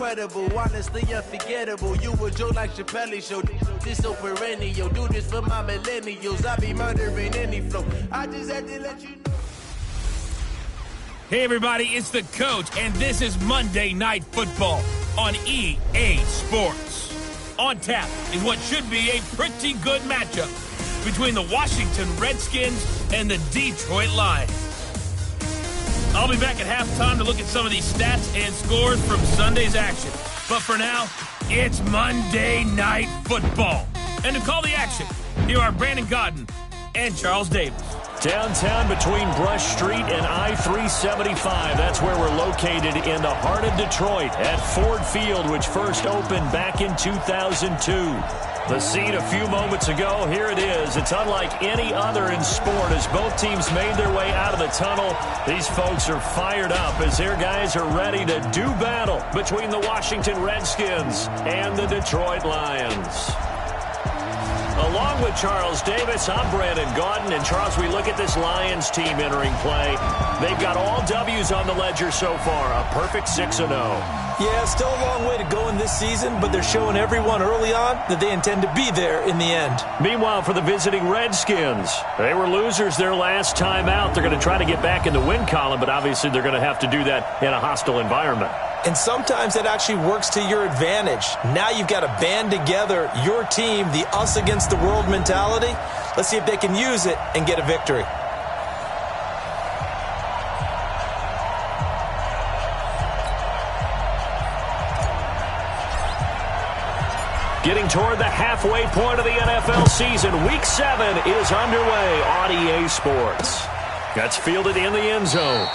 incredible, honestly unforgettable. You a joke like Chappelle Show. This so perennial. Do this for my millennials. I be murdering any flow. I just had to let you know. Hey everybody, it's the coach, and this is Monday Night Football on EA Sports. On tap is what should be a pretty good matchup between the Washington Redskins and the Detroit Lions. I'll be back at halftime to look at some of these stats and scores from Sunday's action. But for now, it's Monday Night Football. And to call the action, here are Brandon Godden and Charles Davis. Downtown between Brush Street and I-375. That's where we're located in the heart of Detroit at Ford Field, which first opened back in 2002. The scene a few moments ago, here it is. It's unlike any other in sport as both teams made their way out of the tunnel. These folks are fired up as their guys are ready to do battle between the Washington Redskins and the Detroit Lions. Along with Charles Davis, I'm Brandon Gaudin. And Charles, we look at this Lions team entering play. They've got all W's on the ledger so far, a perfect 6-0. Yeah, still a long way to go in this season, but they're showing everyone early on that they intend to be there in the end. Meanwhile, for the visiting Redskins, they were losers their last time out. They're going to try to get back in the win column, but obviously they're going to have to do that in a hostile environment. And sometimes that actually works to your advantage. Now you've got to band together your team, the us against the world mentality. Let's see if they can use it and get a victory. Getting toward the halfway point of the NFL season, Week 7 is underway on EA Sports. That's fielded in the end zone.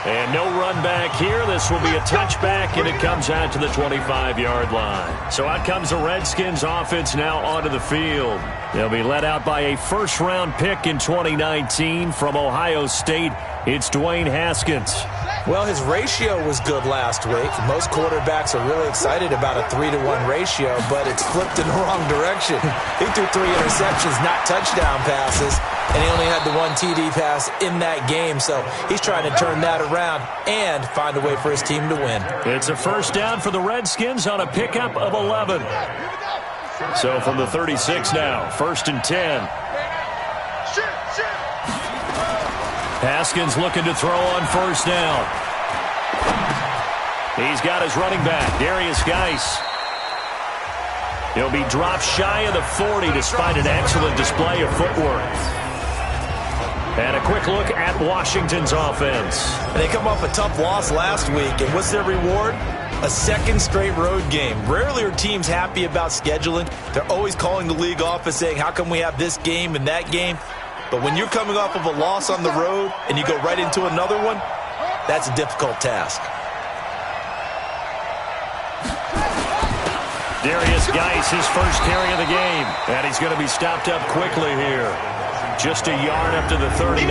And no run back here. This will be a touchback, and it comes out to the 25-yard line. So out comes the Redskins offense now onto the field. They'll be led out by a first-round pick in 2019 from Ohio State. It's Dwayne Haskins. Well, his ratio was good last week. Most quarterbacks are really excited about a 3-to-1 ratio, but it's flipped in the wrong direction. He threw 3 interceptions, not touchdown passes, and he only had the 1 TD pass in that game, so he's trying to turn that around and find a way for his team to win. It's a first down for the Redskins on a pickup of 11. So from the 36 now, 1st and 10. Haskins looking to throw on first down. He's got his running back, Darius Geis. He'll be dropped shy of the 40 despite an excellent display of footwork. And a quick look at Washington's offense. And they come off a tough loss last week, and what's their reward? A second straight road game. Rarely are teams happy about scheduling. They're always calling the league office saying, how come we have this game and that game? But when you're coming off of a loss on the road and you go right into another one, that's a difficult task. Darius Geis, his first carry of the game. And he's going to be stopped up quickly here. Just a yard up to the 39.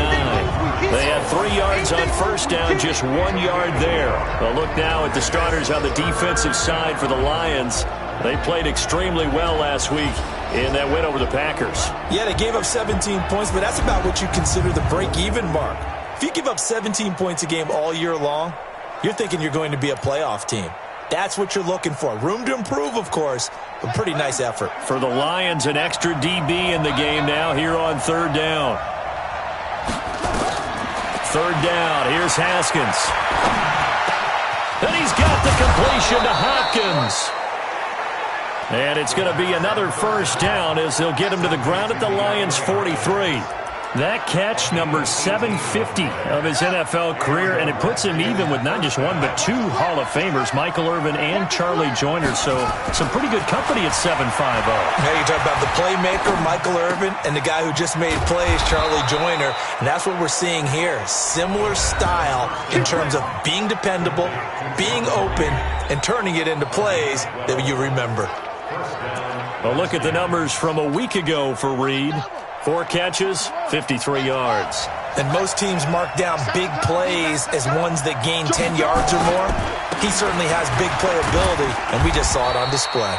They had 3 yards on first down, just 1 yard there. A look now at the starters on the defensive side for the Lions. They played extremely well last week in that win over the Packers. Yeah, they gave up 17 points, but that's about what you consider the break-even mark. If you give up 17 points a game all year long, you're thinking you're going to be a playoff team. That's what you're looking for. Room to improve, of course, but pretty nice effort. For the Lions, an extra DB in the game now here on 3rd down. 3rd down, here's Haskins. And he's got the completion to Hopkins. And it's going to be another first down as they'll get him to the ground at the Lions' 43. That catch, number 750 of his NFL career, and it puts him even with not just 1 but 2 Hall of Famers, Michael Irvin and Charlie Joyner. So some pretty good company at 7'5". Now you talk about the playmaker, Michael Irvin, and the guy who just made plays, Charlie Joyner. And that's what we're seeing here. Similar style in terms of being dependable, being open, and turning it into plays that you remember. A look at the numbers from a week ago for Reed. 4 catches, 53 yards. And most teams mark down big plays as ones that gain 10 yards or more. He certainly has big playability, and we just saw it on display.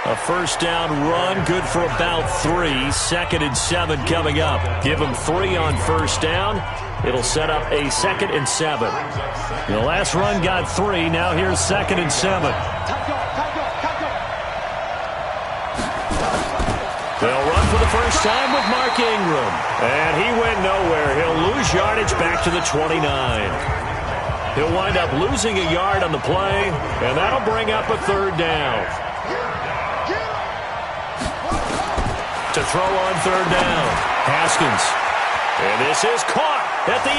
A first down run, good for about 3. 2nd and 7 coming up. Give him 3 on first down. It'll set up a 2nd and 7. The last run got 3. Now here's 2nd and 7. They'll run for the first time with Mark Ingram. And he went nowhere. He'll lose yardage back to the 29. He'll wind up losing a yard on the play, and that'll bring up a 3rd down. To throw on 3rd down, Haskins. And this is caught at the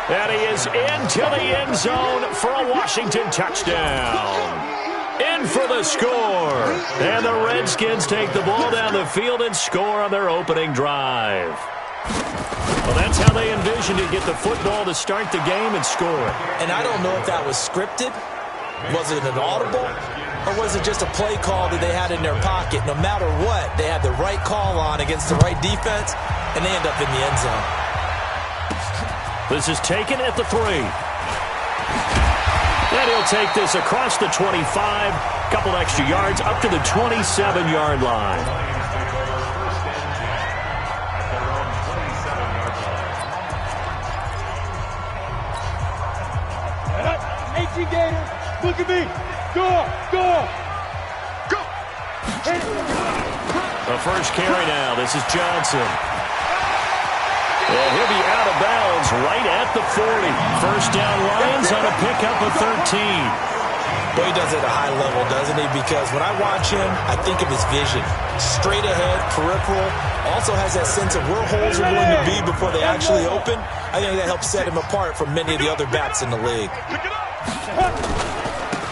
8. And he is into the end zone for a Washington touchdown. In for the score. And the Redskins take the ball down the field and score on their opening drive. Well, that's how they envisioned it, get the football to start the game and score. And I don't know if that was scripted. Was it an audible? Or was it just a play call that they had in their pocket? No matter what, they had the right call on against the right defense, and they end up in the end zone. This is taken at the 3. And he'll take this across the 25, couple extra yards up to the 27-yard line. Gator, look at me. Go. The first carry now. This is Johnson. And he'll be out of bounds right at the 40. First down Lions on a pickup of 13. Well, he does it at a high level, doesn't he? Because when I watch him, I think of his vision. Straight ahead, peripheral. Also has that sense of where holes are going to be before they actually open. I think that helps set him apart from many of the other backs in the league.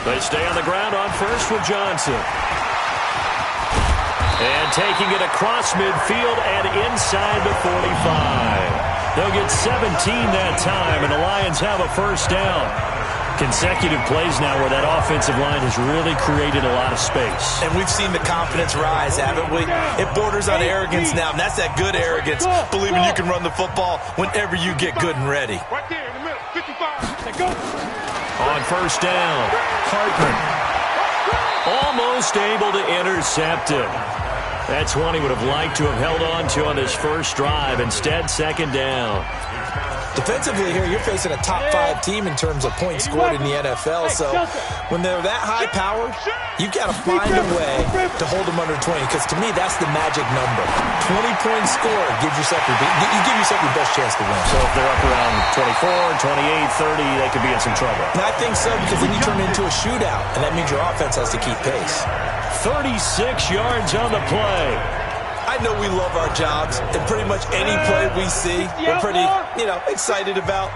They stay on the ground on first with Johnson. And taking it across midfield and inside the 45. They'll get 17 that time, and the Lions have a first down. Consecutive plays now where that offensive line has really created a lot of space. And we've seen the confidence rise, haven't we? It borders on arrogance now, and that's that good arrogance, believing you can run the football whenever you get good and ready. Right there in the middle, 55. Go. On first down, Hartman almost able to intercept it. That's one he would have liked to have held on to on his first drive. Instead, 2nd down. Defensively here, you're facing a top 5 team in terms of points scored in the NFL. So when they're that high powered, you've got to find a way to hold them under 20. Because to me, that's the magic number. 20-point score gives yourself your best chance to win. So if they're up around 24, 28, 30, they could be in some trouble. And I think so, because then you turn it into a shootout, and that means your offense has to keep pace. 36 yards on the play. I know we love our jobs, and pretty much any play we see, we're pretty, excited about.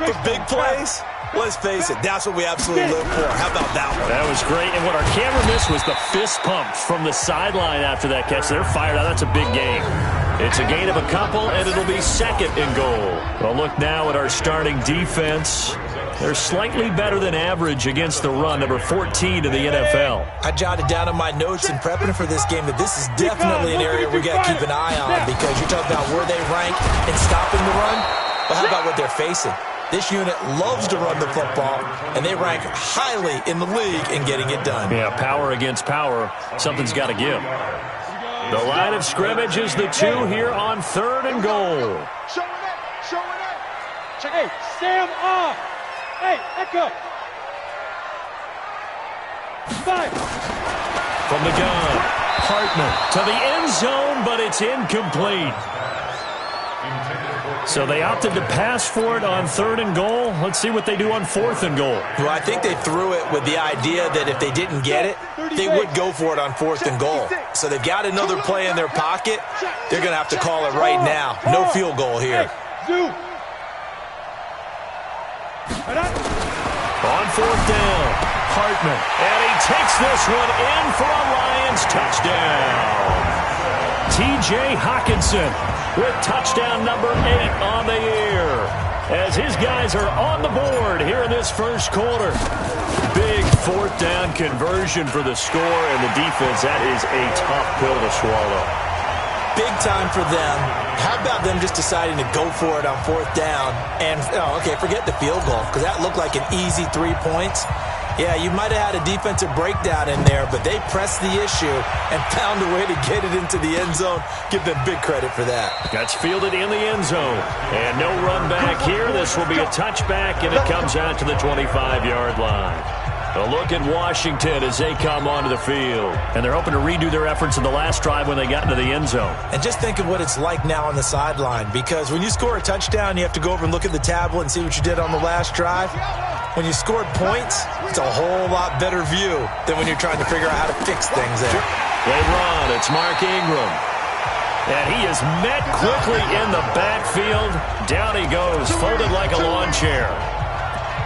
For big plays, let's face it, that's what we absolutely live for. How about that one? That was great, and what our camera missed was the fist pump from the sideline after that catch. They're fired out. That's a big gain. It's a gain of a couple, and it'll be 2nd and goal. Well, look now at our starting defense. They're slightly better than average against the run, number 14 in the NFL. I jotted down in my notes in prepping for this game that this is definitely an area we got to keep an eye on, because you're talking about where they rank in stopping the run. But how about what they're facing? This unit loves to run the football, and they rank highly in the league in getting it done. Yeah, power against power. Something's got to give. The line of scrimmage is the 2 here on 3rd and goal. Show it. Hey, Sam off. Hey, echo. 5. From the gun, Hartman to the end zone, but it's incomplete. So they opted to pass for it on 3rd and goal. Let's see what they do on 4th and goal. Well, I think they threw it with the idea that if they didn't get it, they would go for it on 4th and goal. So they've got another play in their pocket. They're going to have to call it right now. No field goal here. On 4th down, Hartman. And he takes this one in for a Lions touchdown. T.J. Hockenson with touchdown number 8 on the year, as his guys are on the board here in this first quarter. Big 4th down conversion for the score, and the defense, that is a tough pill to swallow. Big time for them. How about them just deciding to go for it on 4th down and, forget the field goal, because that looked like an easy 3 points. Yeah, you might have had a defensive breakdown in there, but they pressed the issue and found a way to get it into the end zone. Give them big credit for that. That's fielded in the end zone. And no run back here. This will be a touchback, and it comes out to the 25-yard line. A look at Washington as they come onto the field. And they're hoping to redo their efforts in the last drive when they got into the end zone. And just think of what it's like now on the sideline, because when you score a touchdown, you have to go over and look at the tablet and see what you did on the last drive. When you scored points, it's a whole lot better view than when you're trying to figure out how to fix things there. They run. It's Mark Ingram. And he is met quickly in the backfield. Down he goes, folded like a lawn chair.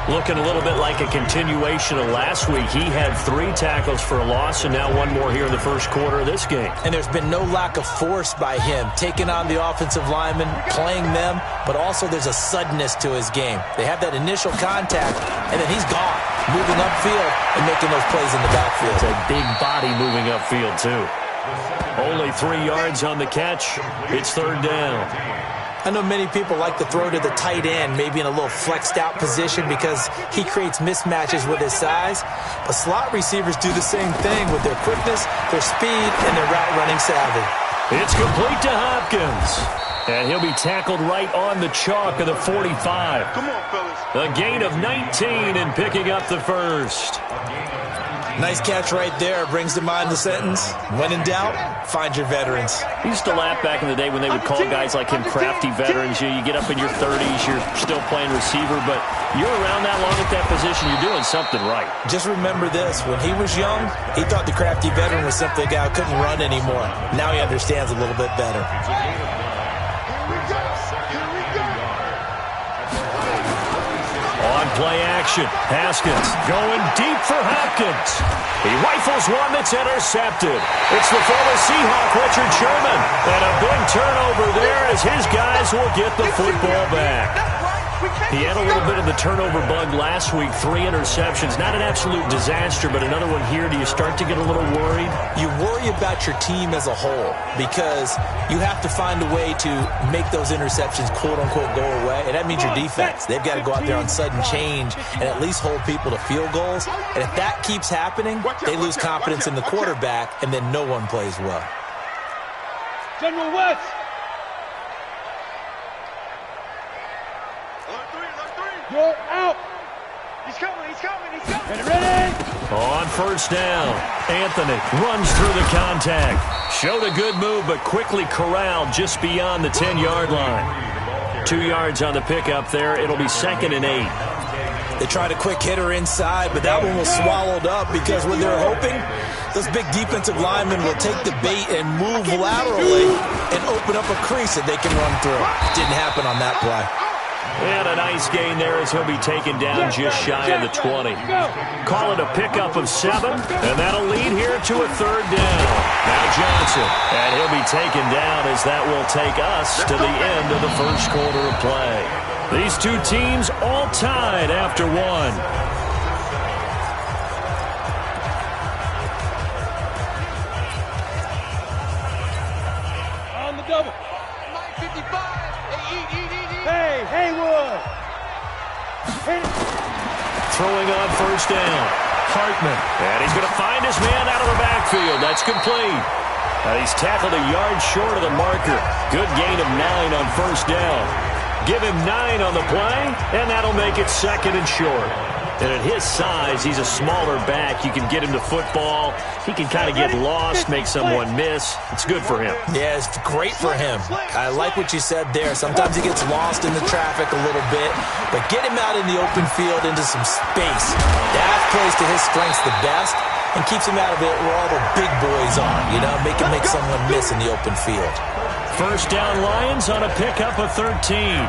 Looking a little bit like a continuation of last week. He had 3 tackles for a loss, and now 1 more here in the first quarter of this game. And there's been no lack of force by him, taking on the offensive linemen, playing them, but also there's a suddenness to his game. They have that initial contact, and then he's gone, moving upfield and making those plays in the backfield. It's a big body moving upfield, too. Only 3 yards on the catch. It's 3rd down. I know many people like to throw to the tight end, maybe in a little flexed out position because he creates mismatches with his size. But slot receivers do the same thing with their quickness, their speed, and their route running savvy. It's complete to Hopkins. And he'll be tackled right on the chalk of the 45. Come on, fellas. A gain of 19 and picking up the first. Nice catch right there. Brings to mind the sentence, when in doubt, find your veterans. I used to laugh back in the day when they would call guys like him crafty veterans. You get up in your 30s, you're still playing receiver, but you're around that long at that position, you're doing something right. Just remember this. When he was young, he thought the crafty veteran was simply a guy who couldn't run anymore. Now he understands a little bit better. On play action, Haskins going deep for Hopkins. He rifles one that's intercepted. It's the former Seahawk, Richard Sherman. And a big turnover there as his guys will get the football back. He had a little bit of the turnover bug last week, 3 interceptions. Not an absolute disaster, but another one here. Do you start to get a little worried? You worry about your team as a whole because you have to find a way to make those interceptions, quote-unquote, go away. And that means your defense. They've got to go out there on sudden change and at least hold people to field goals. And if that keeps happening, they lose confidence in the quarterback, and then no one plays well. General West. You're out. He's coming, he's coming, he's coming. Ready? On first down, Anthony runs through the contact. Showed a good move, but quickly corralled just beyond the 10-yard line. 2 yards on the pickup there. It'll be 2nd and 8. They tried a quick hitter inside, but that one was swallowed up because when they're hoping, those big defensive linemen will take the bait and move laterally and open up a crease that they can run through. Didn't happen on that play. And a nice gain there as he'll be taken down just shy of the 20. Call it a pickup of 7, and that'll lead here to a 3rd down. Now Johnson, and he'll be taken down as that will take us to the end of the first quarter of play. These 2 teams all tied after 1. On the double. 55. Hey, Haywood. Throwing on first down. Hartman. And he's going to find his man out of the backfield. That's complete. And he's tackled a yard short of the marker. Good gain of 9 on first down. Give him 9 on the play, and that'll make it 2nd and short. And at his size, he's a smaller back. You can get him to football. He can kind of get lost, make someone miss. It's good for him. Yeah, it's great for him. I like what you said there. Sometimes he gets lost in the traffic a little bit, but get him out in the open field into some space. That plays to his strengths the best and keeps him out of it where all the big boys are, you know, make someone miss in the open field. First down Lions on a pickup of 13.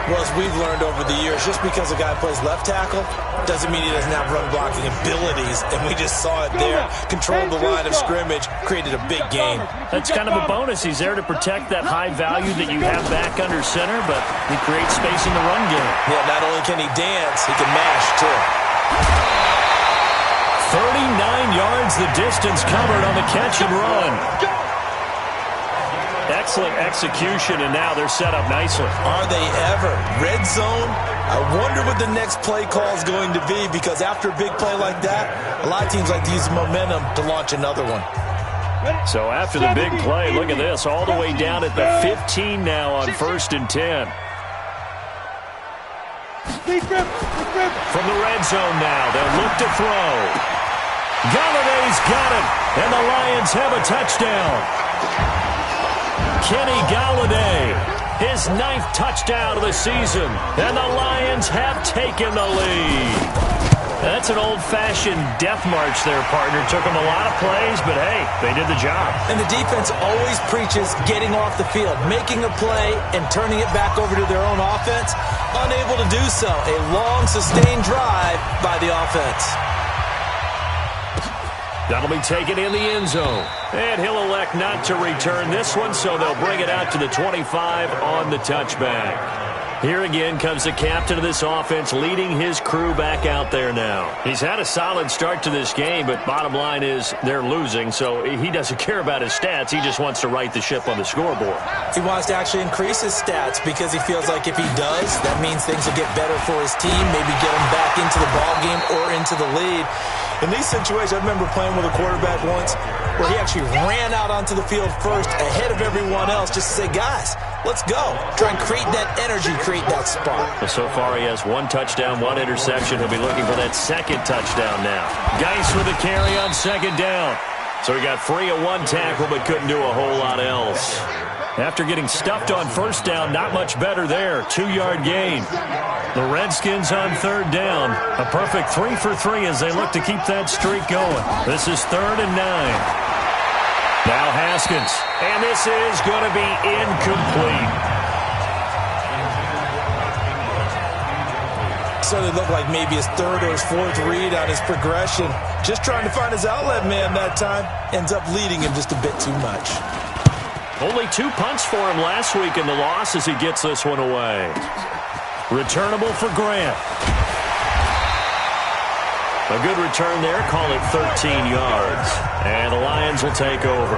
Well, as we've learned over the years, just because a guy plays left tackle doesn't mean he doesn't have run blocking abilities, and we just saw it there. Controlled the line of scrimmage, created a big game. That's kind of a bonus. He's there to protect that high value that you have back under center, but he creates space in the run game. Yeah, not only can he dance, he can mash, too. 39 yards the distance covered on the catch and run. Excellent execution, and now they're set up nicely. Are they ever? Red zone? I wonder what the next play call is going to be, because after a big play like that, a lot of teams like to use momentum to launch another one. So after the big play, look at this, all the way down at the 15 now on 1st and 10. From the red zone now, they'll look to throw. Galladay's got it, and the Lions have a touchdown. Kenny Galladay, his 9th touchdown of the season, and the Lions have taken the lead. That's an old-fashioned death march there, partner. Took them a lot of plays, but hey, they did the job. And the defense always preaches getting off the field, making a play, and turning it back over to their own offense. Unable to do so. A long, sustained drive by the offense. That'll be taken in the end zone. And he'll elect not to return this one, so they'll bring it out to the 25 on the touchback. Here again comes the captain of this offense, leading his crew back out there now. He's had a solid start to this game, but bottom line is they're losing, so he doesn't care about his stats. He just wants to right the ship on the scoreboard. He wants to actually increase his stats because he feels like if he does, that means things will get better for his team, maybe get him back into the ball game or into the lead. In these situations, I remember playing with a quarterback once where he actually ran out onto the field first ahead of everyone else just to say, guys, let's go. Try and create that energy, create that spark. Well, so far he has 1 touchdown, 1 interception. He'll be looking for that 2nd touchdown now. Geis with a carry on 2nd down. So he got free of 1 tackle but couldn't do a whole lot else. After getting stuffed on 1st down, not much better there. 2-yard gain. The Redskins on 3rd down. A perfect 3 for 3 as they look to keep that streak going. This is 3rd and 9. Now Haskins. And this is going to be incomplete. So it looked like maybe his 3rd or his 4th read on his progression. Just trying to find his outlet man that time. Ends up leading him just a bit too much. Only 2 punts for him last week in the loss as he gets this one away. Returnable for Grant. A good return there. Call it 13 yards. And the Lions will take over.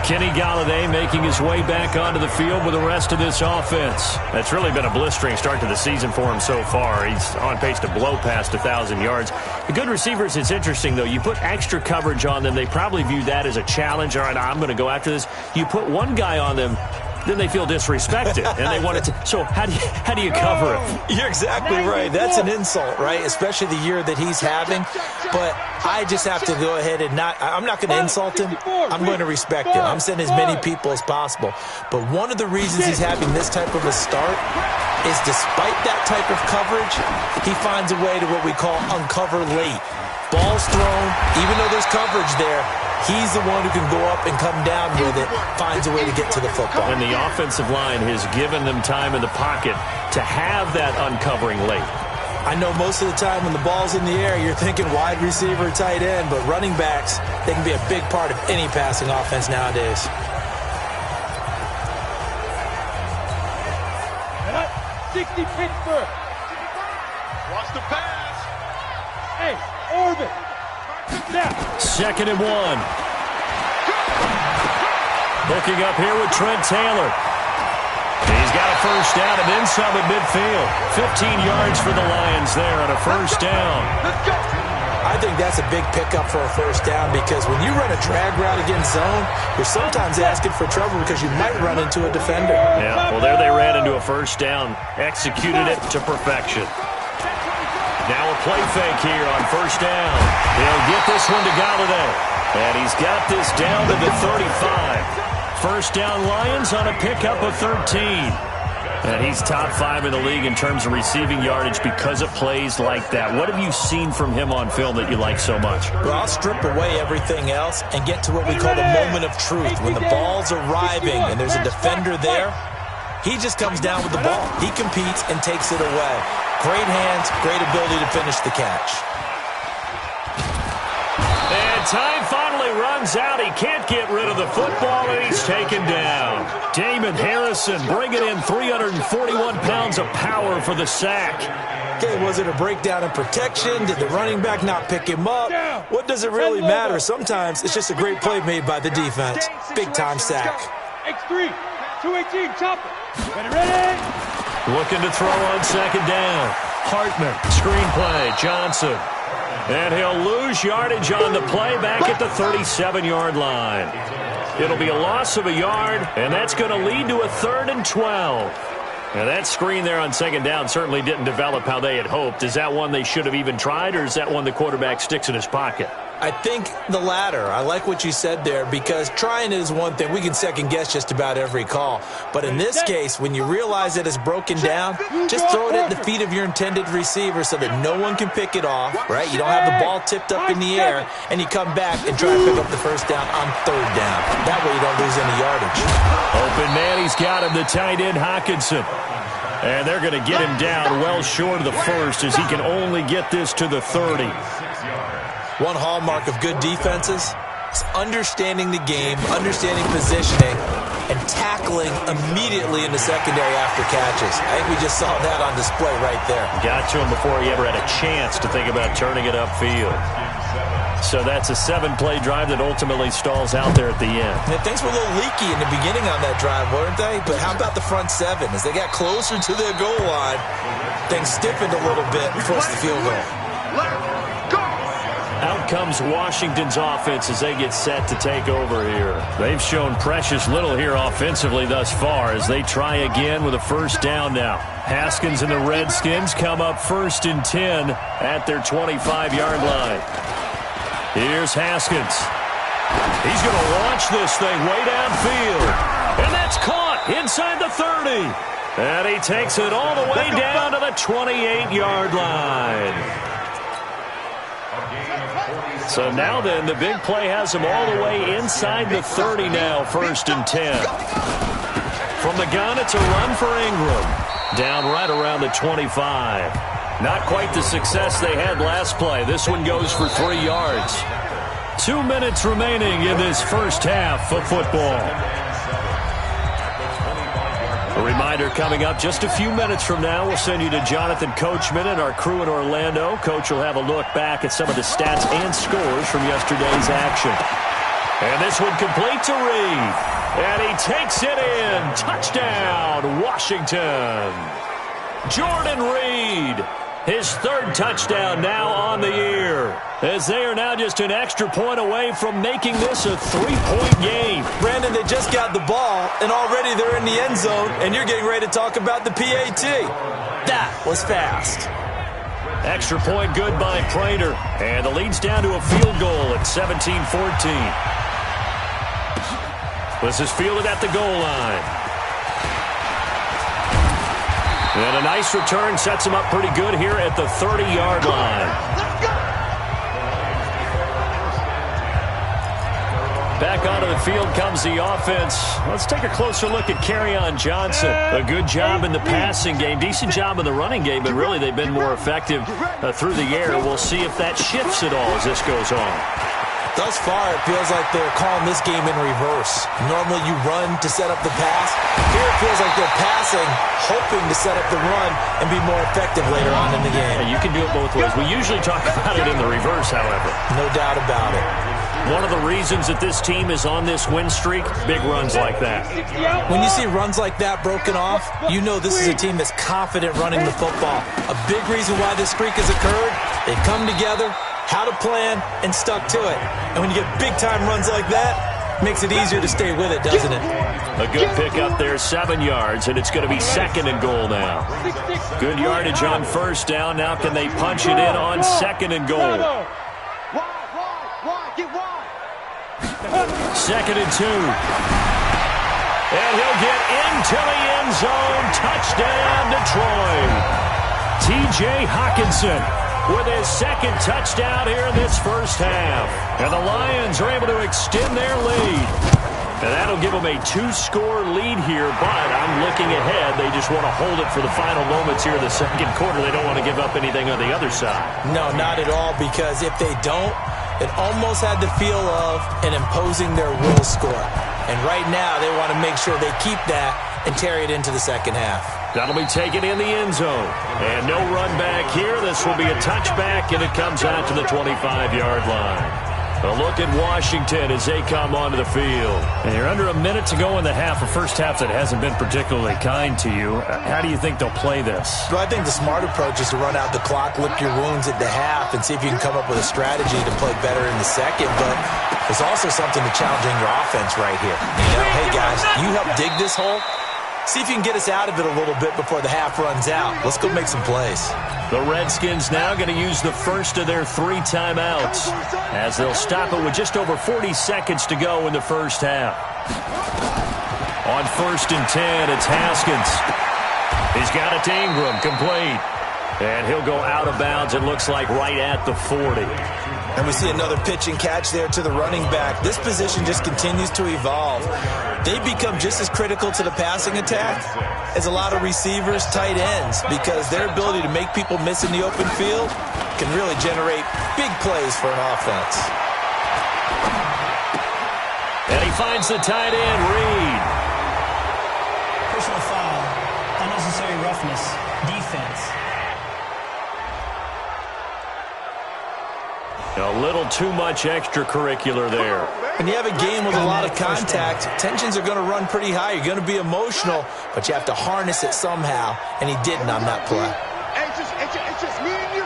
Kenny Galladay making his way back onto the field with the rest of this offense. That's really been a blistering start to the season for him so far. He's on pace to blow past 1,000 yards. The good receivers, it's interesting, though. You put extra coverage on them, they probably view that as a challenge. All right, I'm going to go after this. You put one guy on them, then they feel disrespected, and they want to. So how do you cover it? You're exactly right. That's an insult, right? Especially the year that he's having. But I just have to go ahead and I'm not going to insult him. I'm going to respect him. I'm sending as many people as possible. But one of the reasons he's having this type of a start is despite that type of coverage, he finds a way to what we call uncover late. Ball's thrown, even though there's coverage there, he's the one who can go up and come down with it, finds a way to get to the football. And the offensive line has given them time in the pocket to have that uncovering late. I know most of the time when the ball's in the air, you're thinking wide receiver, tight end, but running backs, they can be a big part of any passing offense nowadays. 60 Pittsburgh. Watch the pass. Hey, Orbit. Now. 2nd and 1. Looking up here with Trent Taylor. He's got a 1st down and then some at midfield. 15 yards for the Lions there on a 1st down. Let's go. I think that's a big pickup for a 1st down because when you run a drag route against zone, you're sometimes asking for trouble because you might run into a defender. Yeah, well, there they ran into a 1st down. Executed it to perfection. Now a play fake here on 1st down. They'll get this one to Galladay. And he's got this down to the 35. 1st down Lions on a pickup of 13. And he's top 5 in the league in terms of receiving yardage because of plays like that. What have you seen from him on film that you like so much? Well, I'll strip away everything else and get to what we call the moment of truth. When the ball's arriving and there's a defender there, he just comes down with the ball. He competes and takes it away. Great hands, great ability to finish the catch. And time finally runs out. He can't get rid of the football, and he's taken down. Damon Harrison bringing in 341 pounds of power for the sack. Okay, was it a breakdown in protection? Did the running back not pick him up? What does it really matter? Sometimes it's just a great play made by the defense. Big-time sack. X3, 218, chopper. Ready? Looking to throw on second down. Hartman, screenplay, Johnson. And he'll lose yardage on the play back at the 37-yard line. It'll be a loss of a yard, and that's going to lead to a 3rd and 12. Now, that screen there on second down certainly didn't develop how they had hoped. Is that one they should have even tried, or is that one the quarterback sticks in his pocket? I think the latter. I like what you said there, because trying it is one thing. We can second-guess just about every call. But in this case, when you realize that it's broken down, just throw it at the feet of your intended receiver so that no one can pick it off, right? You don't have the ball tipped up in the air, and you come back and try to pick up the first down on 3rd down. That way you don't lose any yardage. Open man, he's got him, the tight end, Hockenson. And they're going to get him down well short of the first, as he can only get this to the 30. One hallmark of good defenses is understanding the game, understanding positioning, and tackling immediately in the secondary after catches. I think we just saw that on display right there. Got to him before he ever had a chance to think about turning it upfield. So that's a 7-play drive that ultimately stalls out there at the end. And things were a little leaky in the beginning on that drive, weren't they? But how about the front 7? As they got closer to their goal line, things stiffened a little bit and forced the field goal. Out comes Washington's offense as they get set to take over here. They've shown precious little here offensively thus far as they try again with a first down now. Haskins and the Redskins come up 1st and 10 at their 25-yard line. Here's Haskins. He's going to launch this thing way downfield. And that's caught inside the 30. And he takes it all the way down to the 28-yard line. So now then, the big play has him all the way inside the 30 now, 1st and 10. From the gun, it's a run for Ingram. Down right around the 25. Not quite the success they had last play. This one goes for 3 yards. 2 minutes remaining in this first half of football. A reminder coming up just a few minutes from now. We'll send you to Jonathan Coachman and our crew in Orlando. Coach will have a look back at some of the stats and scores from yesterday's action. And this one complete to Reed. And he takes it in. Touchdown, Washington. Jordan Reed. His 3rd touchdown now on the year, as they are now just an extra point away from making this a 3-point game. Brandon, they just got the ball, and already they're in the end zone, and you're getting ready to talk about the PAT. That was fast. Extra point good by Prater, and the lead's down to a field goal at 17-14. This is fielded at the goal line. And a nice return sets him up pretty good here at the 30-yard line. Back onto the field comes the offense. Let's take a closer look at Kerryon Johnson. A good job in the passing game, decent job in the running game, but really they've been more effective through the air. We'll see if that shifts at all as this goes on. Thus far, it feels like they're calling this game in reverse. Normally you run to set up the pass. Here it feels like they're passing, hoping to set up the run and be more effective later on in the game. And you can do it both ways. We usually talk about it in the reverse, however. No doubt about it. One of the reasons that this team is on this win streak, big runs like that. When you see runs like that broken off, you know this is a team that's confident running the football. A big reason why this streak has occurred, they've come together, how to plan, and stuck to it. And when you get big-time runs like that, it makes it easier to stay with it, doesn't it? A good pick up there, 7 yards, and it's going to be 2nd and goal now. Good yardage on first down. Now can they punch it in on 2nd and goal? 2nd and 2. And he'll get into the end zone. Touchdown, Detroit. T.J. Hockenson with his 2nd touchdown here in this first half. And the Lions are able to extend their lead. And that'll give them a 2-score lead here, but I'm looking ahead. They just want to hold it for the final moments here in the second quarter. They don't want to give up anything on the other side. No, not at all, because if they don't, it almost had the feel of an imposing their will score. And right now, they want to make sure they keep that and carry it into the second half. That'll be taken in the end zone. And no run back here. This will be a touchback, and it comes out to the 25-yard line. A look at Washington as they come onto the field. And you're under a minute to go in the half, a first half that hasn't been particularly kind to you. How do you think they'll play this? Well, I think the smart approach is to run out the clock, lick your wounds at the half, and see if you can come up with a strategy to play better in the second. But there's also something to challenging your offense right here. You know, hey, guys, you help dig this hole. See if you can get us out of it a little bit before the half runs out. Let's go make some plays. The Redskins now going to use the first of their 3 timeouts as they'll stop it with just over 40 seconds to go in the first half. On 1st and 10, it's Haskins. He's got it to Ingram, complete. And he'll go out of bounds, it looks like, right at the 40. And we see another pitch and catch there to the running back. This position just continues to evolve. They become just as critical to the passing attack as a lot of receivers, tight ends, because their ability to make people miss in the open field can really generate big plays for an offense. And he finds the tight end, Reed. Personal foul, unnecessary roughness, defense. A little too much extracurricular there. When you have a game with a lot of contact, tensions are going to run pretty high. You're going to be emotional, but you have to harness it somehow, and he didn't on that play. It's just me and you.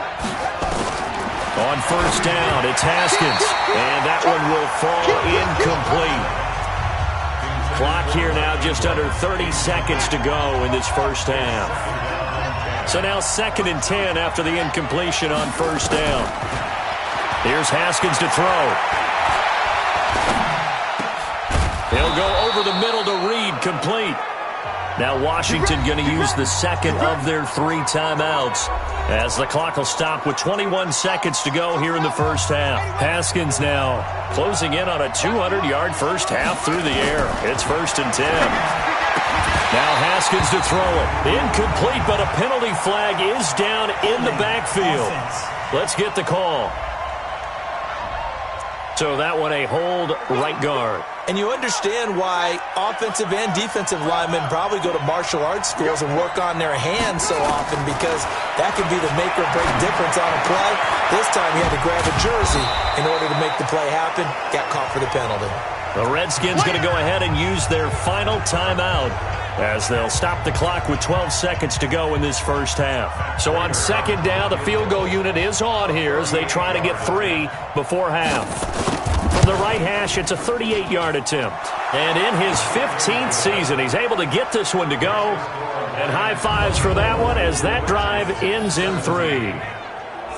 On 1st down, it's Haskins, and that one will fall incomplete. Clock here now just under 30 seconds to go in this first half. So now 2nd and 10 after the incompletion on 1st down. Here's Haskins to throw. He'll go over the middle to Reed, complete. Now Washington going to use the second of their 3 timeouts as the clock will stop with 21 seconds to go here in the first half. Haskins now closing in on a 200-yard first half through the air. It's 1st and 10. Now Haskins to throw it. Incomplete, but a penalty flag is down in the backfield. Let's get the call. So that one a hold, right guard. And you understand why offensive and defensive linemen probably go to martial arts schools and work on their hands so often, because that could be the make or break difference on a play. This time he had to grab a jersey in order to make the play happen. Got caught for the penalty. The Redskins going to go ahead and use their final timeout as they'll stop the clock with 12 seconds to go in this first half. So on 2nd down, the field goal unit is on here as they try to get 3 before half. From the right hash, it's a 38-yard attempt. And in his 15th season, he's able to get this one to go. And high fives for that one as that drive ends in 3.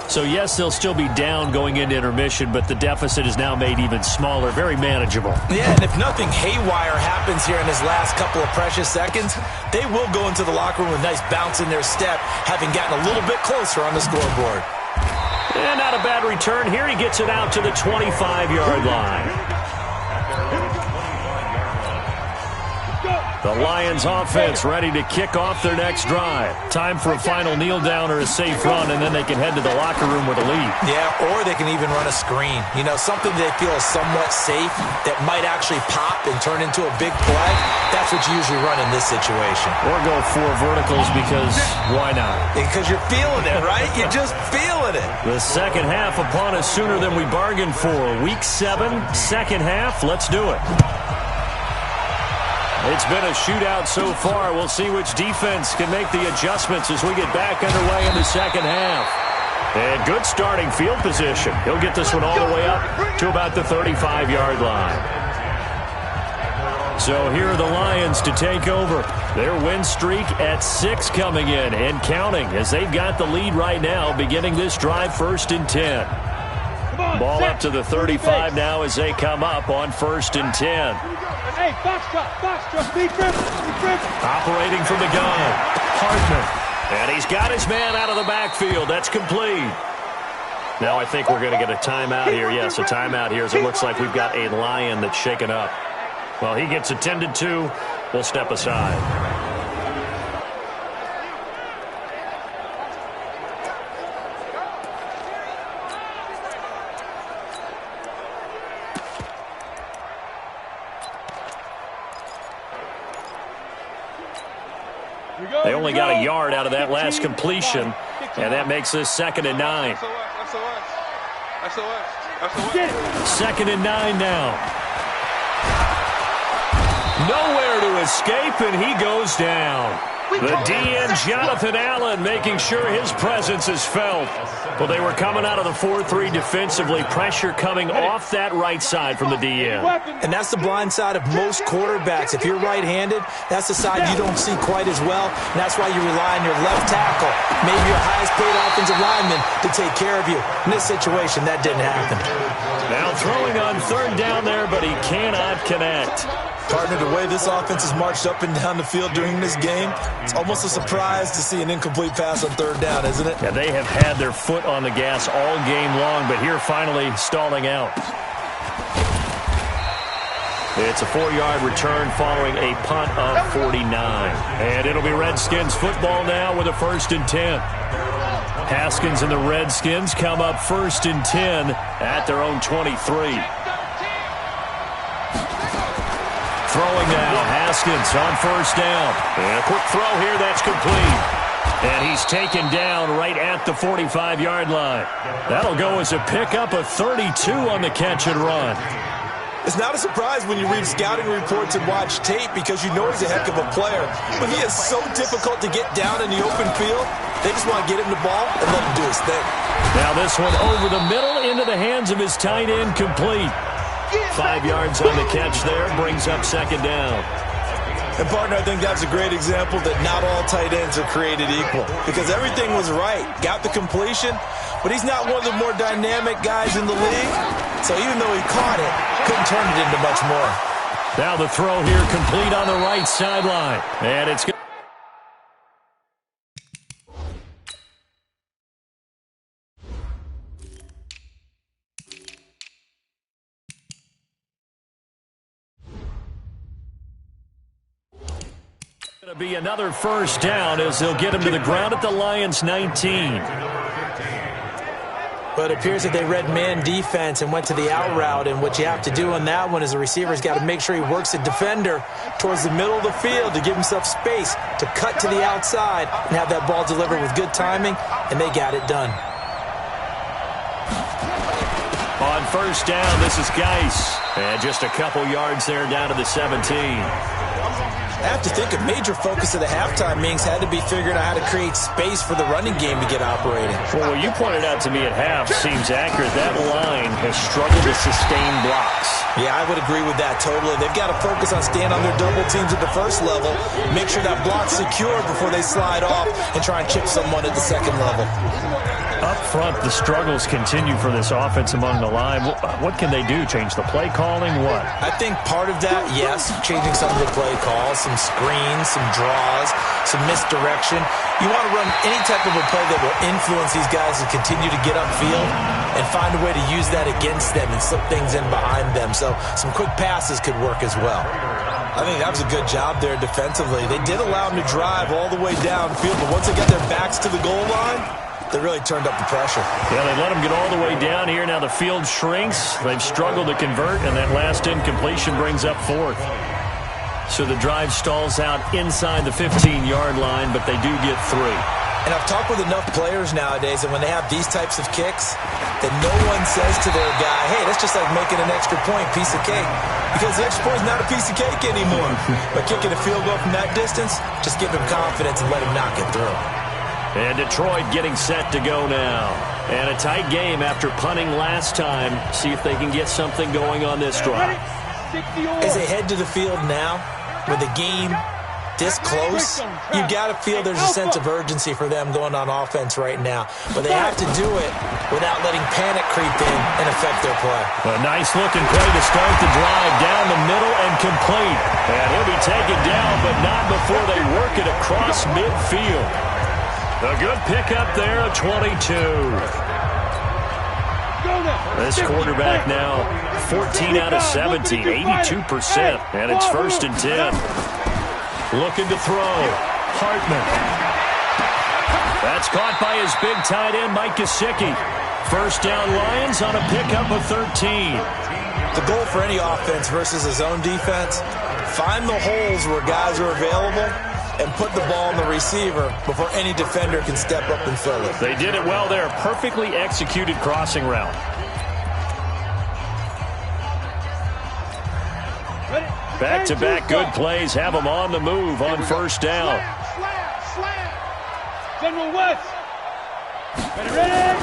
So, yes, they'll still be down going into intermission, but the deficit is now made even smaller, very manageable. Yeah, and if nothing haywire happens here in his last couple of precious seconds, they will go into the locker room with a nice bounce in their step, having gotten a little bit closer on the scoreboard. And not a bad return here. He gets it out to the 25-yard line. The Lions offense ready to kick off their next drive. Time for a final kneel down or a safe run, and then they can head to the locker room with a lead. Yeah, or they can even run a screen. You know, something they feel is somewhat safe that might actually pop and turn into a big play. That's what you usually run in this situation. Or go 4 verticals, because why not? Because you're feeling it, right? You're just feeling it. The second half upon us sooner than we bargained for. Week 7, second half. Let's do it. It's been a shootout so far. We'll see which defense can make the adjustments as we get back underway in the second half. And good starting field position. He'll get this one all the way up to about the 35-yard line. So here are the Lions to take over. Their win streak at 6 coming in and counting as they've got the lead right now, beginning this drive 1st and 10. Ball up to the 35 now as they come up on 1st and 10. Hey, box drop, deep rip. Operating from the gun, Hartman. And he's got his man out of the backfield. That's complete. Now I think we're going to get a timeout here. Yes, a timeout here as it looks like we've got a Lion that's shaken up. Well, he gets attended to. We'll step aside. They only got a yard out of that last completion, and that makes this 2nd and 9. That's the worst. 2nd and 9 now. Nowhere to escape, and he goes down. The DN, Jonathan Allen, making sure his presence is felt. Well, they were coming out of the 4-3 defensively. Pressure coming off that right side from the DN. And that's the blind side of most quarterbacks. If you're right-handed, that's the side you don't see quite as well. And that's why you rely on your left tackle, maybe your highest-paid offensive lineman, to take care of you. In this situation, that didn't happen. Now throwing on 3rd down there, but he cannot connect. Partner, the way this offense has marched up and down the field during this game, it's almost a surprise to see an incomplete pass on 3rd down, isn't it? Yeah, they have had their foot on the gas all game long, but here finally stalling out. It's a 4-yard return following a punt of 49. And it'll be Redskins football now with a 1st and 10. Haskins and the Redskins come up 1st and 10 at their own 23. Throwing now, Haskins on 1st down. And a quick throw here, that's complete. And he's taken down right at the 45-yard line. That'll go as a pickup of 32 on the catch and run. It's not a surprise when you read scouting reports and watch tape because you know he's a heck of a player. But he is so difficult to get down in the open field. They just want to get him the ball and let him do his thing. Now this one over the middle into the hands of his tight end, complete. 5 yards on the catch there, brings up 2nd down. And, partner, I think that's a great example that not all tight ends are created equal because everything was right. Got the completion, but he's not one of the more dynamic guys in the league. So even though he caught it, couldn't turn it into much more. Now the throw here complete on the right sideline. And it's good. Going to be another 1st down as they'll get him to the ground at the Lions' 19. But it appears that they read man defense and went to the out route, and what you have to do on that one is the receiver's got to make sure he works the defender towards the middle of the field to give himself space to cut to the outside and have that ball delivered with good timing, and they got it done. On 1st down, this is Geis. And just a couple yards there down to the 17. I have to think a major focus of the halftime meetings had to be figuring out how to create space for the running game to get operating. Well, what you pointed out to me at half seems accurate. That line has struggled to sustain blocks. Yeah, I would agree with that totally. They've got to focus on staying on their double teams at the 1st level, make sure that block's secured before they slide off and try and chip someone at the 2nd level. Up front, the struggles continue for this offense among the line. What can they do? Change the play calling? What? I think part of that, yes, changing some of the play calls, some screens, some draws, some misdirection. You want to run any type of a play that will influence these guys to continue to get upfield and find a way to use that against them and slip things in behind them. So some quick passes could work as well. I think that was a good job there defensively. They did allow them to drive all the way downfield, but once they got their backs to the goal line, they really turned up the pressure. Yeah, they let them get all the way down here. Now the field shrinks. They've struggled to convert, and that last incompletion brings up 4th. So the drive stalls out inside the 15-yard line, but they do get 3. And I've talked with enough players nowadays, and when they have these types of kicks, that no one says to their guy, hey, that's just like making an extra point, piece of cake. Because the extra point is not a piece of cake anymore. But kicking a field goal from that distance, just give him confidence and let him knock it through. And Detroit getting set to go now. And a tight game after punting last time. See if they can get something going on this drive. As they head to the field now, with the game this close, you got to feel there's a sense of urgency for them going on offense right now. But they have to do it without letting panic creep in and affect their play. A nice-looking play to start the drive down the middle and complete. And he'll be taken down, but not before they work it across midfield. A good pickup there, a 22. This quarterback now 14 out of 17, 82%, and it's 1st and 10. Looking to throw. Hartman. That's caught by his big tight end, Mike Gesicki. 1st down Lions on a pickup of 13. The goal for any offense versus a zone defense, find the holes where guys are available and put the ball on the receiver before any defender can step up and fill it. They did it well there. Perfectly executed crossing route. Back-to-back good plays have them on the move on first down. Slam. General West. Ready.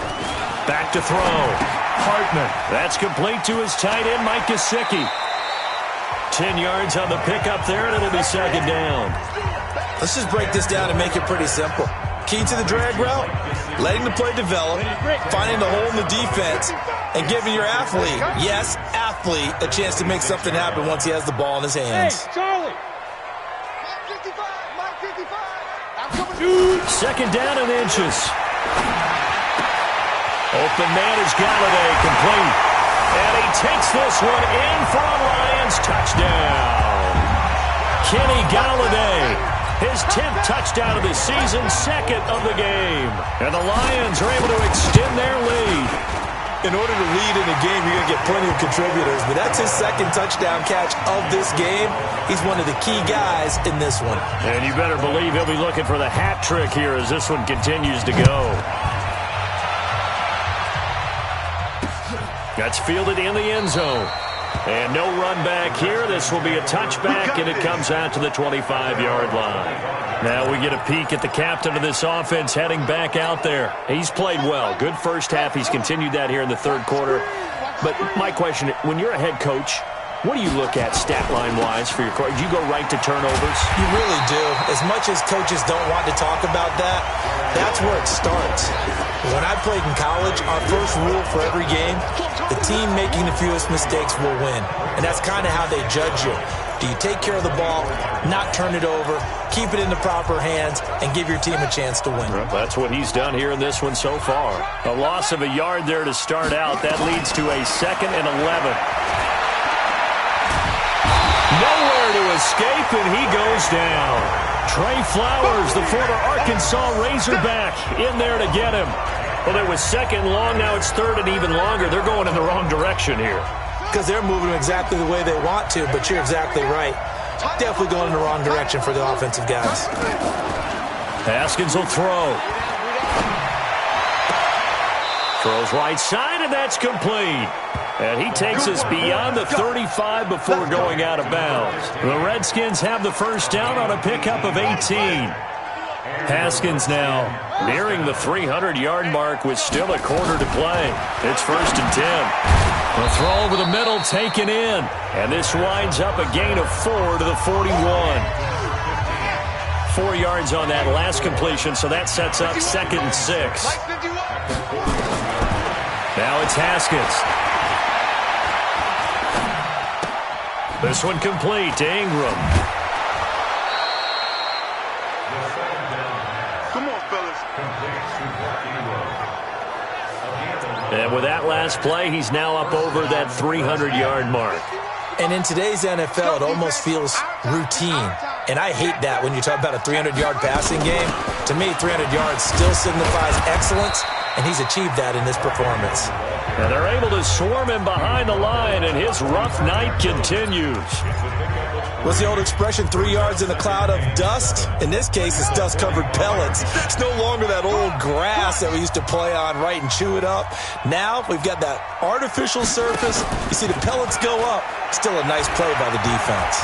Back to throw. Hartman. That's complete to his tight end, Mike Gesicki. 10 yards on the pickup there, and it'll be second down. Let's just break this down and make it pretty simple. Key to the drag route, letting the play develop, finding the hole in the defense, and giving your athlete, yes, athlete, a chance to make something happen once he has the ball in his hands. Hey, Charlie. Second down and inches. Open man is Galladay, complete. And he takes this one in for a Lions touchdown. Kenny Galladay. His 10th touchdown of the season, second of the game. And the Lions are able to extend their lead. In order to lead in a game, you're going to get plenty of contributors, but that's his second touchdown catch of this game. He's one of the key guys in this one. And you better believe he'll be looking for the hat trick here as this one continues to go. That's fielded in the end zone. And no run back here. This will be a touchback, and it comes out to the 25-yard line. Now we get a peek at the captain of this offense heading back out there. He's played well. Good first half. He's continued that here in the third quarter. But my question, when you're a head coach, what do you look at stat line-wise for your coach? Do you go right to turnovers? You really do. As much as coaches don't want to talk about that, that's where it starts. When I played in college, our first rule for every game, the team making the fewest mistakes will win. And that's kind of how they judge you. Do you take care of the ball, not turn it over, keep it in the proper hands, and give your team a chance to win? Well, that's what he's done here in this one so far. A loss of a yard there to start out. That leads to a 2nd and 11. Nowhere to escape, and he goes down. Trey Flowers, the former Arkansas Razorback, in there to get him. Well, it was second long. Now it's third and even longer. They're going in the wrong direction here. Because they're moving exactly the way they want to, but you're exactly right. Definitely going in the wrong direction for the offensive guys. Haskins will throw. Throws right side, and that's complete. And he takes us beyond the 35 before going out of bounds. The Redskins have the first down on a pickup of 18. Haskins now nearing the 300-yard mark with still a quarter to play. It's 1st and 10. The throw over the middle taken in. And this winds up a gain of 4 to the 41. 4 yards on that last completion, so that sets up 2nd and 6. Now it's Haskins. This one complete to Ingram. Come on, fellas. And with that last play, he's now up over that 300-yard mark. And in today's NFL, it almost feels routine. And I hate that when you talk about a 300-yard passing game. To me, 300 yards still signifies excellence, and he's achieved that in this performance. And they're able to swarm him behind the line, and his rough night continues. What's the old expression, 3 yards in a cloud of dust? In this case, it's dust-covered pellets. It's no longer that old grass that we used to play on, right, and chew it up. Now we've got that artificial surface. You see the pellets go up. Still a nice play by the defense.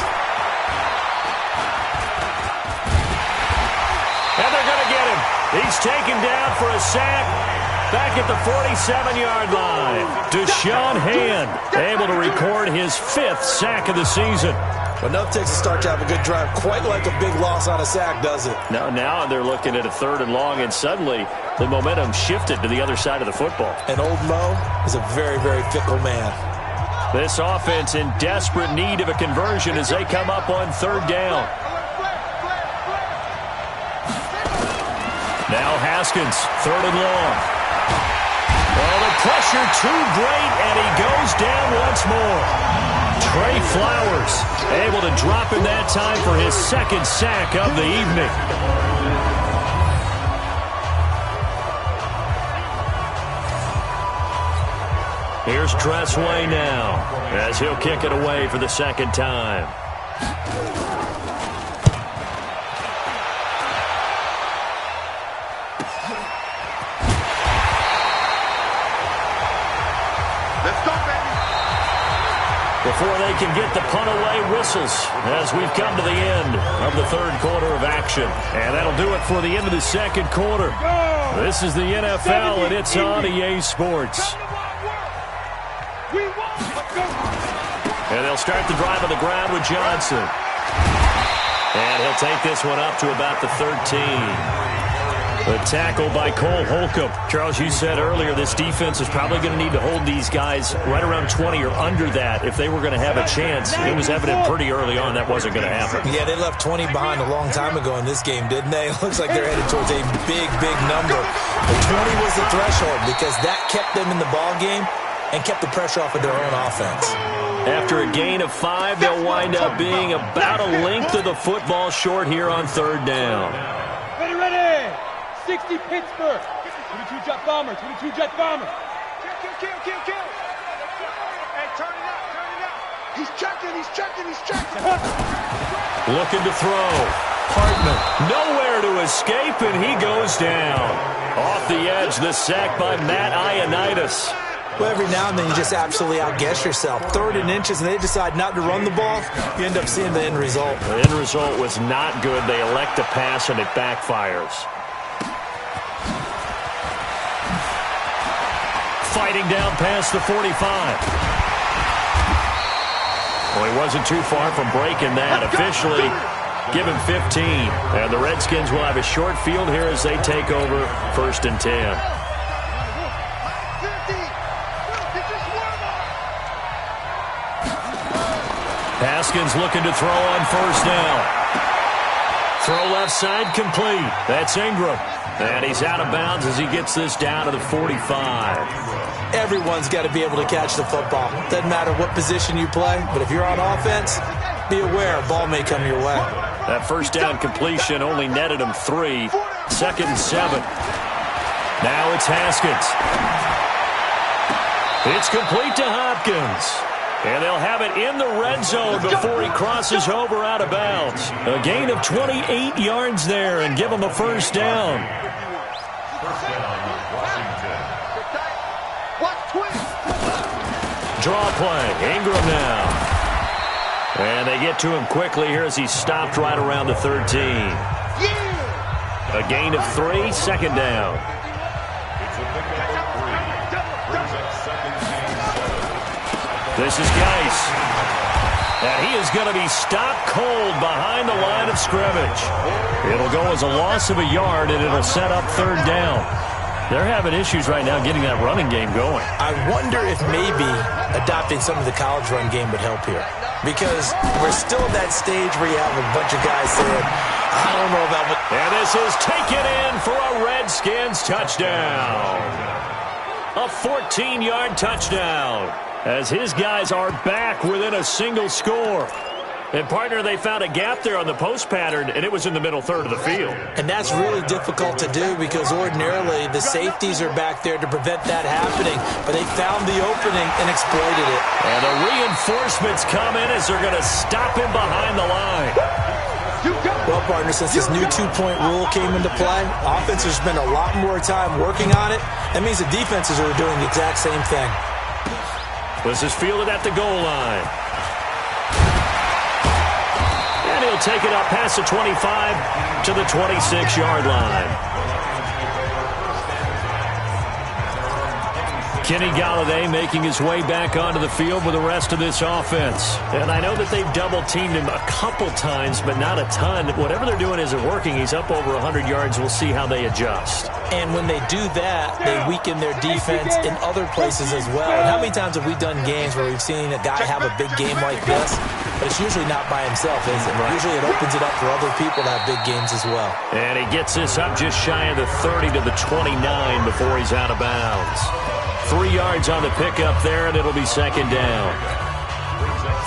And they're going to get him. He's taken down for a sack. Back at the 47-yard line. Deshaun Hand able to record his 5th sack of the season. Enough takes to start to have a good drive. Quite like a big loss on a sack, does it? Now they're looking at a 3rd and long, and suddenly the momentum shifted to the other side of the football. And old Mo is a very, very fickle man. This offense in desperate need of a conversion as they come up on 3rd down. Now Haskins, 3rd and long. Well, the pressure too great, and he goes down once more. Trey Flowers able to drop him that time for his 2nd sack of the evening. Here's Tressway now as he'll kick it away for the 2nd time. before they can get the punt away whistles as we've come to the end of the third quarter of action. And that'll do it for the end of the second quarter. This is the NFL, and it's on EA Sports. And they'll start the drive on the ground with Johnson. And he'll take this one up to about the 13. The tackle by Cole Holcomb. Charles, you said earlier this defense is probably going to need to hold these guys right around 20 or under that if they were going to have a chance. It was evident pretty early on that wasn't going to happen. Yeah, they left 20 behind a long time ago in this game, didn't they? It looks like they're headed towards a big, big number. But 20 was the threshold because that kept them in the ball game and kept the pressure off of their own offense. After a gain of 5, they'll wind up being about a length of the football short here on third down. Ready! 60 Pittsburgh. 22 jet bomber. 22 jet bomber. Kill. Hey, turn it out. He's checking. Looking to throw. Hartman nowhere to escape, and he goes down. Off the edge, the sack by Matt Ioannidis. Well, every now and then you just absolutely outguess yourself. 3rd and inches, and they decide not to run the ball. You end up seeing the end result. The end result was not good. They elect to pass, and it backfires. Fighting down past the 45. Well, he wasn't too far from breaking that. Officially, give him 15. And the Redskins will have a short field here as they take over 1st and 10. Haskins looking to throw on 1st down. Throw left side complete. That's Ingram. And he's out of bounds as he gets this down to the 45. Everyone's got to be able to catch the football. Doesn't matter what position you play, but if you're on offense, be aware a ball may come your way. That 1st down completion only netted him 3. 2nd and 7. Now it's Haskins. It's complete to Hopkins. And they'll have it in the red zone before he crosses over out of bounds. A gain of 28 yards there and give him a 1st down. Draw play. Ingram now. And they get to him quickly here as he's stopped right around the 13. A gain of 3, 2nd down. This is Geis. And he is going to be stopped cold behind the line of scrimmage. It'll go as a loss of a yard, and it'll set up 3rd down. They're having issues right now getting that running game going. I wonder if maybe adopting some of the college run game would help here. Because we're still at that stage where you have a bunch of guys saying, I don't know about what... And this is taken in for a Redskins touchdown. A 14-yard touchdown. As his guys are back within a single score. And, partner, they found a gap there on the post pattern, and it was in the middle 3rd of the field. And that's really difficult to do because ordinarily the safeties are back there to prevent that happening. But they found the opening and exploited it. And the reinforcements come in as they're going to stop him behind the line. Well, partner, since this new 2-point rule came into play, offenses spend a lot more time working on it. That means the defenses are doing the exact same thing. This is fielded at the goal line. And he'll take it up past the 25 to the 26-yard line. Kenny Golladay making his way back onto the field with the rest of this offense. And I know that they've double-teamed him a couple times, but not a ton. Whatever they're doing isn't working. He's up over 100 yards. We'll see how they adjust. And when they do that, they weaken their defense in other places as well. And how many times have we done games where we've seen a guy have a big game like this, but it's usually not by himself, is it? Usually it opens it up for other people to have big games as well. And he gets this up just shy of the 30 to the 29 before he's out of bounds. 3 yards on the pickup there, and it'll be 2nd down.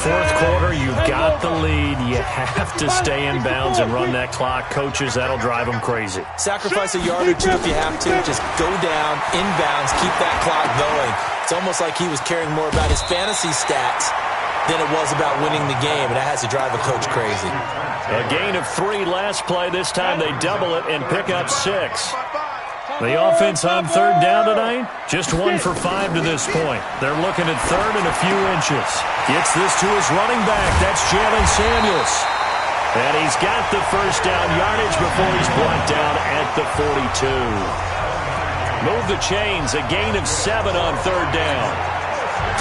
4th quarter, you've got the lead. You have to stay in bounds and run that clock. Coaches, that'll drive them crazy. Sacrifice a yard or 2 if you have to. Just go down, inbounds, keep that clock going. It's almost like he was caring more about his fantasy stats than it was about winning the game, and that has to drive a coach crazy. A gain of 3 last play. This time they double it and pick up 6. The offense on third down tonight, just 1 for 5 to this point. They're looking at third and a few inches. Gets this to his running back. That's Jalen Samuels. And he's got the first down yardage before he's brought down at the 42. Move the chains, a gain of 7 on third down.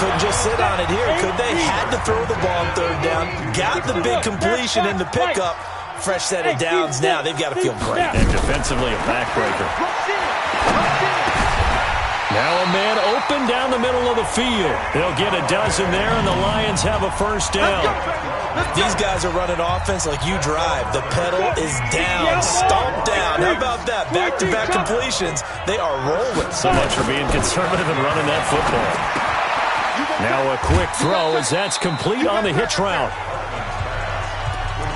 Couldn't just sit on it here, could they? Had to throw the ball on third down. Got the big completion in the pickup. Fresh set of downs now. They've got to feel great. And defensively, a backbreaker. Now a man open down the middle of the field. They'll get a dozen there, and the Lions have a first down. These guys are running offense like you drive. The pedal is down, stomp down. How about that? Back-to-back completions. They are rolling. So much for being conservative and running that football. Now a quick throw as that's complete on the hitch route.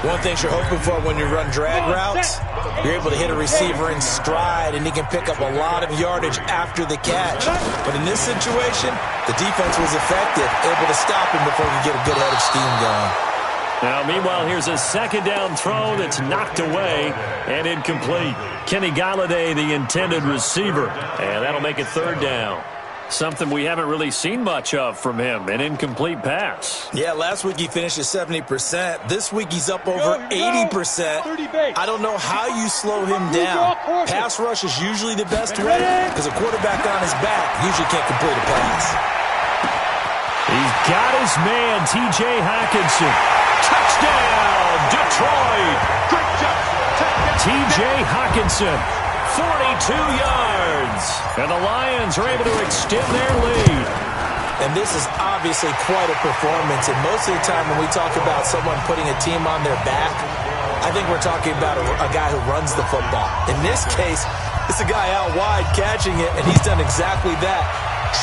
One thing you're hoping for when you run drag routes, you're able to hit a receiver in stride, and he can pick up a lot of yardage after the catch. But in this situation, the defense was effective, able to stop him before he get a good head of steam going. Now, meanwhile, here's a second down throw that's knocked away and incomplete. Kenny Galladay, the intended receiver, and that'll make it third down. Something we haven't really seen much of from him, an incomplete pass. Yeah, last week he finished at 70%. This week he's up over 80%. I don't know how you slow him down. Pass rush is usually the best way because a quarterback on his back usually can't complete a pass. He's got his man, T.J. Hockenson. Touchdown, Detroit! T.J. Hockenson. 42 yards. And the Lions are able to extend their lead. And this is obviously quite a performance. And most of the time when we talk about someone putting a team on their back, I think we're talking about a guy who runs the football. In this case, it's a guy out wide catching it, and he's done exactly that.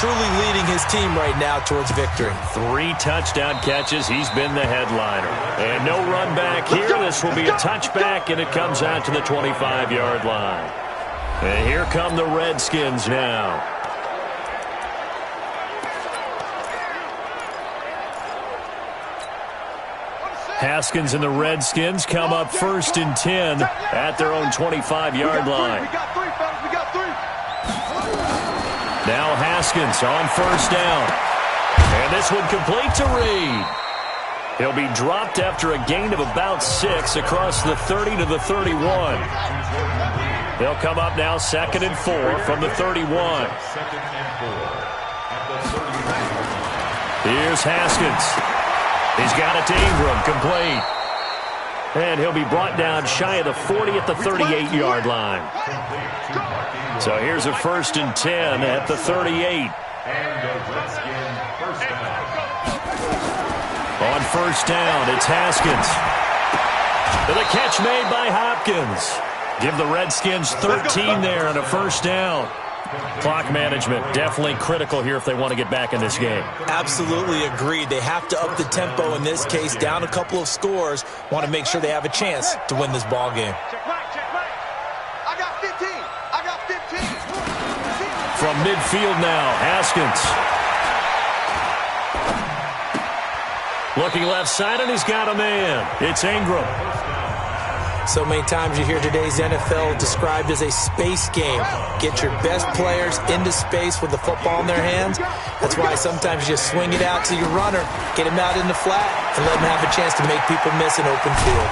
Truly leading his team right now towards victory. 3 touchdown catches. He's been the headliner. And no run back here. This will be a touchback, and it comes out to the 25-yard line. And here come the Redskins now. Haskins and the Redskins come up first and 10 at their own 25-yard line. Now Haskins on first down. And this one complete to Reed. He'll be dropped after a gain of about 6 across the 30 to the 31. They'll come up now 2nd and 4 from the 31. Here's Haskins. He's got it to Ingram, complete. And he'll be brought down shy of the 40 at the 38-yard line. So here's a 1st and 10 at the 38. On first down, it's Haskins. And the catch made by Hopkins. Give the Redskins 13 there and a first down. Clock management definitely critical here if they want to get back in this game. Absolutely agreed. They have to up the tempo in this case, down a couple of scores. Want to make sure they have a chance to win this ball game. I got 15. I got 15. From midfield now, Haskins. Looking left side, and he's got a man. It's Ingram. So many times you hear today's NFL described as a space game. Get your best players into space with the football in their hands. That's why sometimes you just swing it out to your runner, get him out in the flat, and let him have a chance to make people miss an open field.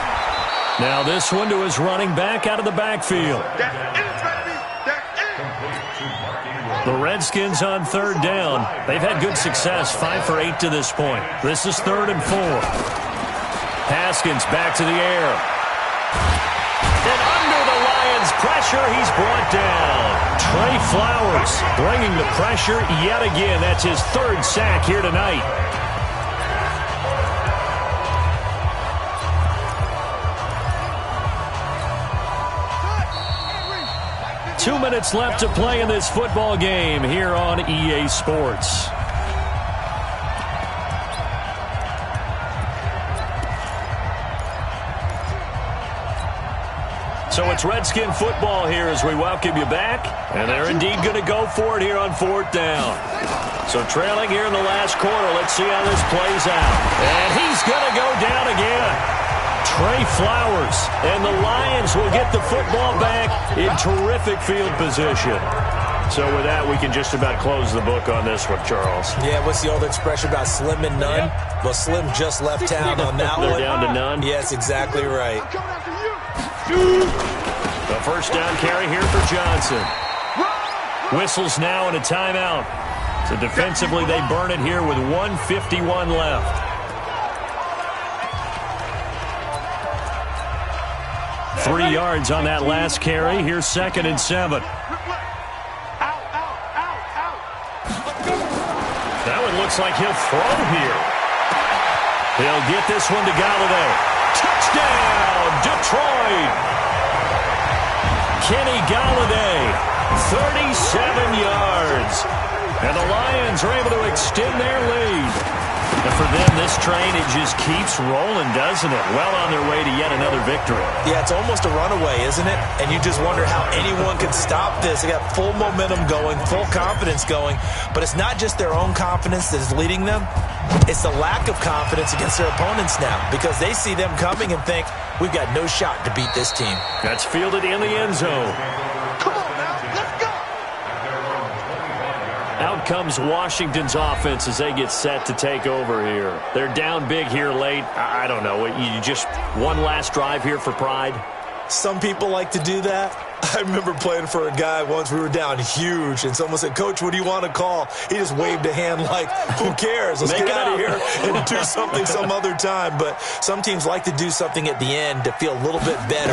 Now this one to his running back out of the backfield. The Redskins on third down. They've had good success, 5 for 8 to this point. This is 3rd and 4. Haskins back to the air. And under the Lions' pressure, he's brought down. Trey Flowers bringing the pressure yet again. That's his 3rd sack here tonight. Two minutes left to play in this football game here on EA Sports. So it's Redskin football here as we welcome you back. And they're indeed going to go for it here on 4th down. So trailing here in the last quarter. Let's see how this plays out. And he's going to go down again. Trey Flowers. And the Lions will get the football back in terrific field position. So with that, we can just about close the book on this one, Charles. Yeah, what's the old expression about slim and none? Well, Slim just left town on that one. They're down to none? Yes, exactly right. The first down carry here for Johnson. Whistles now and a timeout. So defensively, they burn it here with 1:51 left. Three yards on that last carry. Here's 2nd and 7. That one looks like he'll throw here. He'll get this one to Galladay. Touchdown, Detroit! Kenny Galladay, 37 yards. And the Lions are able to extend their lead. And for them, this train, it just keeps rolling, doesn't it? Well on their way to yet another victory. Yeah, it's almost a runaway, isn't it? And you just wonder how anyone could stop this. They got full momentum going, full confidence going. But it's not just their own confidence that is leading them. It's the lack of confidence against their opponents now, because they see them coming and think, we've got no shot to beat this team. That's fielded in the end zone. Out comes Washington's offense as they get set to take over here. They're down big here late. I don't know. You just one last drive here for pride? Some people like to do that. I remember playing for a guy once. We were down huge, and someone said, Coach, what do you want to call? He just waved a hand like, who cares? Let's get out of here and do something some other time. But some teams like to do something at the end to feel a little bit better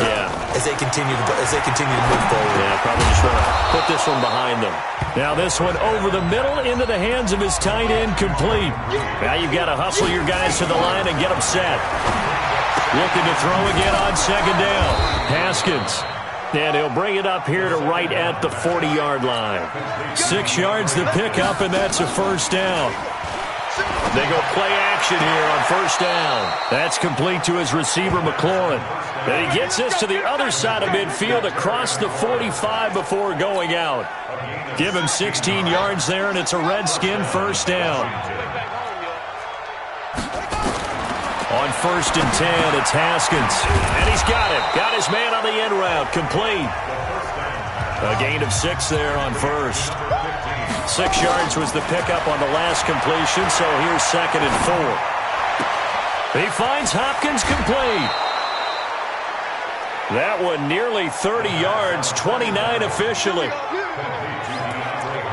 as they continue to move forward. Yeah, probably just want to put this one behind them. Now this one over the middle into the hands of his tight end, complete. Now you've got to hustle your guys to the line and get them set. Looking to throw again on 2nd down. Haskins. And he'll bring it up here to right at the 40-yard line. 6 yards to pick up, and that's a first down. They go play action here on first down. That's complete to his receiver, McLaurin. And he gets this to the other side of midfield across the 45 before going out. Give him 16 yards there, and it's a Redskin first down. On 1st and 10, it's Haskins. And he's got him. Got his man on the end route. Complete. A gain of 6 there on first. 6 yards was the pickup on the last completion, so here's 2nd and 4. He finds Hopkins, complete. That one nearly 30 yards, 29 officially.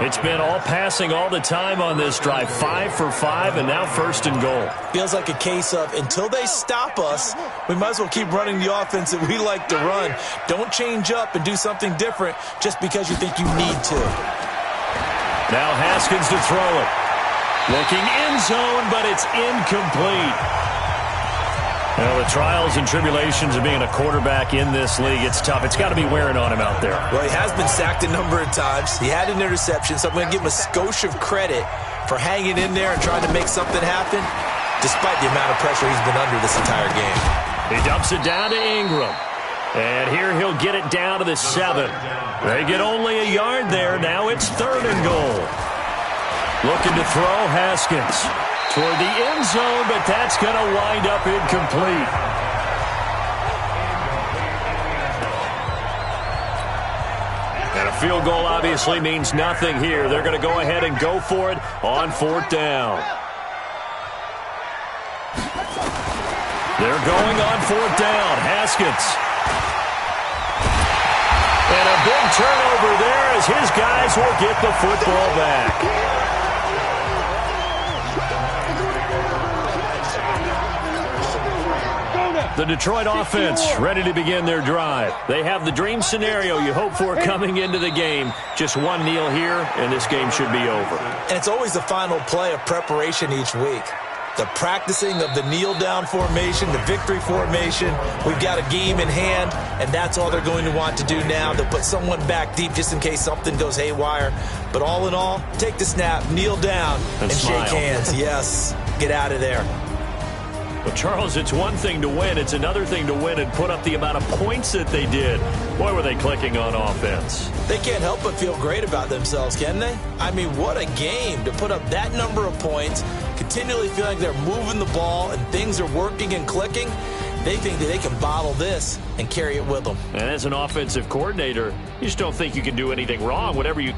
It's been all passing all the time on this drive. 5 for 5, and now 1st and goal. Feels like a case of, until they stop us, we might as well keep running the offense that we like to run. Don't change up and do something different just because you think you need to. Now Haskins to throw it. Looking end zone, but it's incomplete. Well, the trials and tribulations of being a quarterback in this league, it's tough. It's got to be wearing on him out there. Well, he has been sacked a number of times. He had an interception, so I'm going to give him a skosh of credit for hanging in there and trying to make something happen, despite the amount of pressure he's been under this entire game. He dumps it down to Ingram. And here he'll get it down to the 7. They get only a yard there. Now it's 3rd and goal. Looking to throw, Haskins. Toward the end zone, but that's going to wind up incomplete. And a field goal obviously means nothing here. They're going to go ahead and go for it on 4th down. They're going on 4th down. Haskins. And a big turnover there as his guys will get the football back. The Detroit offense ready to begin their drive. They have the dream scenario you hope for coming into the game. Just one kneel here, and this game should be over. And it's always the final play of preparation each week. The practicing of the kneel-down formation, the victory formation. We've got a game in hand, and that's all they're going to want to do now. They'll put someone back deep just in case something goes haywire. But all in all, take the snap, kneel down, and shake hands. Yes, get out of there. Well, Charles, it's one thing to win. It's another thing to win and put up the amount of points that they did. Boy, were they clicking on offense. They can't help but feel great about themselves, can they? I mean, what a game to put up that number of points, continually feeling like they're moving the ball and things are working and clicking. They think that they can bottle this and carry it with them. And as an offensive coordinator, you just don't think you can do anything wrong. Whatever you